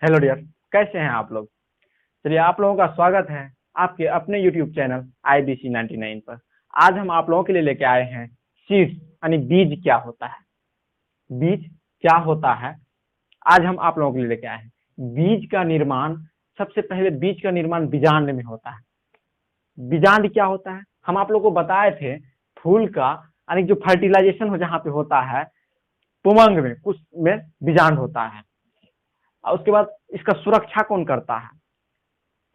Hello dear, कैसे हैं आप लोग। चलिए, आप लोगों का स्वागत है आपके अपने यूट्यूब चैनल IBC 99 पर। आज हम आप लोगों के लिए लेके आए हैं सीड्स यानी बीज क्या होता है। बीज क्या होता है, आज हम आप लोगों के लिए लेके आए हैं। बीज का निर्माण, सबसे पहले बीज का निर्माण बीजांड में होता है। बीजांड क्या होता है, हम आप लोगों को बताए थे। फूल का यानी जो फर्टिलाइजेशन हो जहाँ पे होता है, पुमंग में कुछ में बीजांड होता है। और उसके बाद इसका सुरक्षा कौन करता है।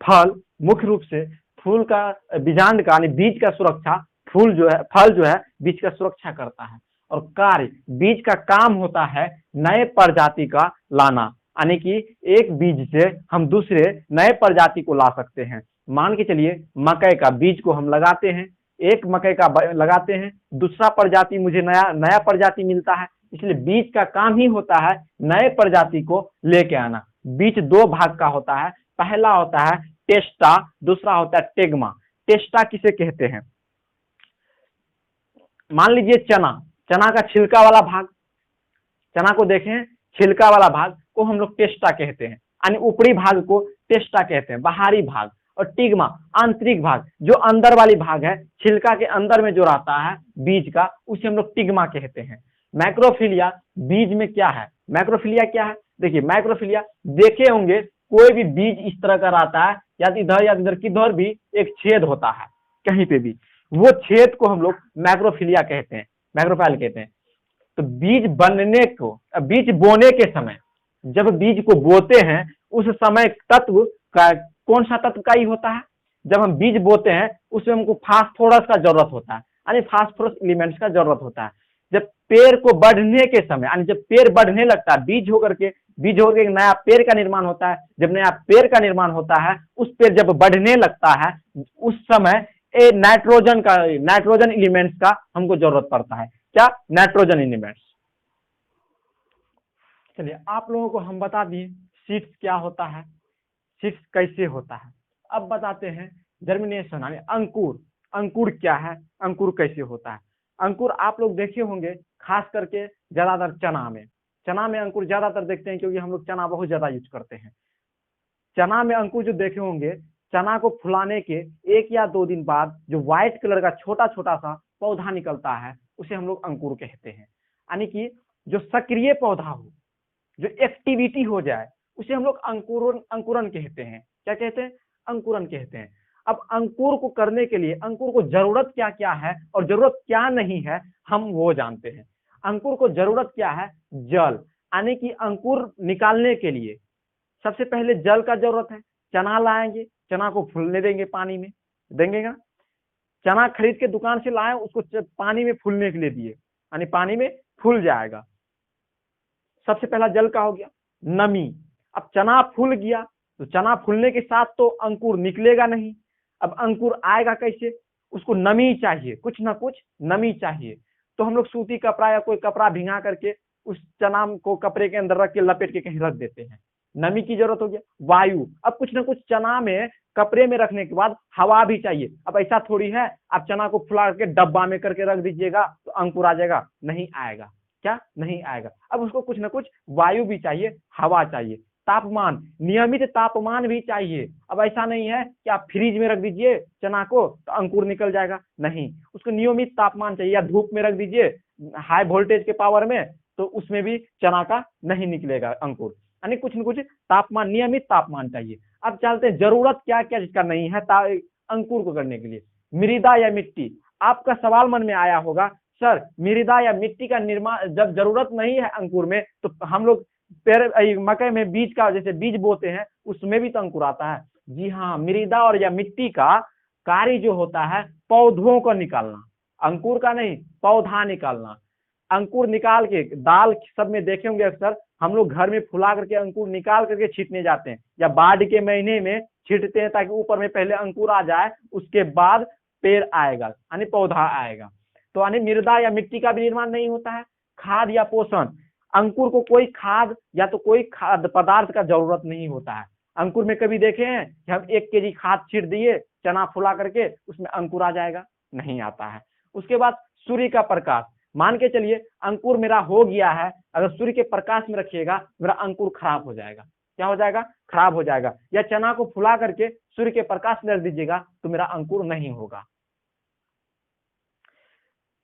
फल, मुख्य रूप से फूल का बीजांड का यानी बीज का सुरक्षा, फूल जो है, फल जो है बीज का सुरक्षा करता है। और कार्य, बीज का काम होता है नए प्रजाति का लाना, यानी कि एक बीज से हम दूसरे नए प्रजाति को ला सकते हैं। मान के चलिए मकई का बीज को हम लगाते हैं, एक मकई का लगाते हैं, दूसरा प्रजाति मुझे नया नया प्रजाति मिलता है। इसलिए बीज का काम ही होता है नए प्रजाति को लेके आना। बीज दो भाग का होता है, पहला होता है टेस्टा, दूसरा होता है टेगमा। टेस्टा किसे कहते हैं, मान लीजिए चना, चना का छिलका वाला भाग, चना को देखें, छिलका वाला भाग को हम लोग टेस्टा कहते हैं, यानी ऊपरी भाग को टेस्टा कहते हैं, बाहरी भाग। और टिग्मा, आंतरिक भाग, जो अंदर वाली भाग है, छिलका के अंदर में जो रहता है बीज का, उसे हम लोग टिग्मा कहते हैं। मैक्रोफिलिया बीज में क्या है, मैक्रोफिलिया क्या है, देखिए मैक्रोफिलिया देखे होंगे, कोई भी बीज इस तरह का रहता है, या इधर किधर भी एक छेद होता है कहीं पे भी, वो छेद को हम लोग मैक्रोफिलिया कहते हैं, मैक्रोफाइल कहते हैं। तो बीज बनने को, बीज बोने के समय, जब बीज को बोते हैं उस समय तत्व का, कौन सा तत्व का ही होता है, जब हम बीज बोते हैं उसमें हमको फास्फोरस का जरूरत होता है, यानी फास्फोरस एलिमेंट्स का जरूरत होता है। जब पेड़ को बढ़ने के समय, यानी जब पेड़ बढ़ने लगता है, बीज होकर के एक नया पेड़ का निर्माण होता है। जब नया पेड़ का निर्माण होता है, उस पेड़ जब बढ़ने लगता है, उस समय नाइट्रोजन एलिमेंट्स का हमको जरूरत पड़ता है। क्या, नाइट्रोजन एलिमेंट्स। चलिए, आप लोगों को हम बता दिए सीड्स क्या होता है, सीड्स कैसे होता है। अब बताते हैं जर्मिनेशन यानी अंकुर। अंकुर क्या है, अंकुर कैसे होता है। अंकुर आप लोग देखे होंगे, खास करके ज्यादातर चना में, चना में अंकुर ज्यादातर देखते हैं, क्योंकि हम लोग चना बहुत ज्यादा यूज करते हैं। चना में अंकुर जो देखे होंगे, चना को फुलाने के 1 या 2 दिन बाद जो व्हाइट कलर का छोटा छोटा सा पौधा निकलता है, उसे हम लोग अंकुर कहते हैं। यानी कि जो सक्रिय पौधा हो, जो एक्टिविटी हो जाए, उसे हम लोग अंकुरन अंकुरन कहते हैं। क्या कहते हैं, अंकुरन कहते हैं। अब अंकुर को करने के लिए अंकुर को जरूरत क्या क्या है और जरूरत क्या नहीं है, हम वो जानते हैं। अंकुर को जरूरत क्या है, जल, यानी कि अंकुर निकालने के लिए सबसे पहले जल का जरूरत है। चना लाएंगे, चना को फूलने देंगे, पानी में देंगे ना। चना खरीद के दुकान से लाए, उसको पानी में फूलने के लिए दिए, यानी पानी में फूल जाएगा। सबसे पहला जल का हो गया, नमी। अब चना फूल गया, तो चना फूलने के साथ तो अंकुर निकलेगा नहीं। अब अंकुर आएगा कैसे, उसको नमी चाहिए, कुछ ना कुछ नमी चाहिए। तो हम लोग सूती कपड़ा या कोई कपड़ा भिंगा करके उस चना को कपड़े के अंदर रख के लपेट के कहीं रख देते हैं, नमी की जरूरत हो गया। वायु, अब कुछ ना कुछ चना में कपड़े में रखने के बाद हवा भी चाहिए। अब ऐसा थोड़ी है आप चना को फुला के डब्बा में करके रख दीजिएगा तो अंकुर आ जाएगा, नहीं आएगा। क्या, नहीं आएगा। अब उसको कुछ ना कुछ वायु भी चाहिए, हवा चाहिए, तापमान, नियमित तापमान भी चाहिए। अब ऐसा नहीं है कि आप फ्रिज में रख दीजिए चना को तो अंकुर निकल जाएगा, नहीं, उसको नियमित तापमान चाहिए। या धूप में रख दीजिए हाई वोल्टेज के पावर में, तो उसमें भी चना का नहीं निकलेगा अंकुर। यानी कुछ न कुछ तापमान, नियमित तापमान चाहिए। अब चलते हैं जरूरत क्या क्या जिसका नहीं है अंकुर को करने के लिए। मृदा या मिट्टी, आपका सवाल मन में आया होगा, सर मृदा या मिट्टी का निर्माण जब जरूरत नहीं है अंकुर में, तो हम लोग पेड़ मकई में बीज का जैसे बीज बोते हैं उसमें भी तो अंकुर आता है। जी हाँ, मृदा और या मिट्टी का कार्य जो होता है पौधों को निकालना, अंकुर का नहीं, पौधा निकालना। अंकुर निकाल के दाल सब में देखे होंगे, अक्सर हम लोग घर में फुला करके अंकुर निकाल करके छींटने जाते हैं, या बाढ़ के महीने में छींटते हैं ताकि ऊपर में पहले अंकुर आ जाए, उसके बाद पेड़ आएगा यानी पौधा आएगा। तो यानी मृदा या मिट्टी का भी निर्माण नहीं होता है। खाद या पोषण, अंकुर को कोई खाद या तो कोई खाद्य पदार्थ का जरूरत नहीं होता है। अंकुर में कभी देखे हैं कि हम 1 kg खाद छीट दिए चना फुला करके उसमें अंकुर आ जाएगा, नहीं आता है। उसके बाद सूर्य का प्रकाश, मान के चलिए अंकुर मेरा हो गया है, अगर सूर्य के प्रकाश में रखिएगा मेरा अंकुर खराब हो जाएगा। क्या हो जाएगा, खराब हो जाएगा। या चना को फुला करके सूर्य के प्रकाश में रख दीजिएगा तो मेरा अंकुर नहीं होगा।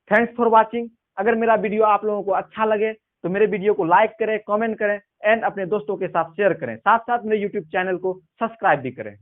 Thanks for watching. अगर मेरा वीडियो आप लोगों को अच्छा लगे तो मेरे वीडियो को लाइक करें, कमेंट करें एंड अपने दोस्तों के साथ शेयर करें, साथ साथ मेरे यूट्यूब चैनल को सब्सक्राइब भी करें।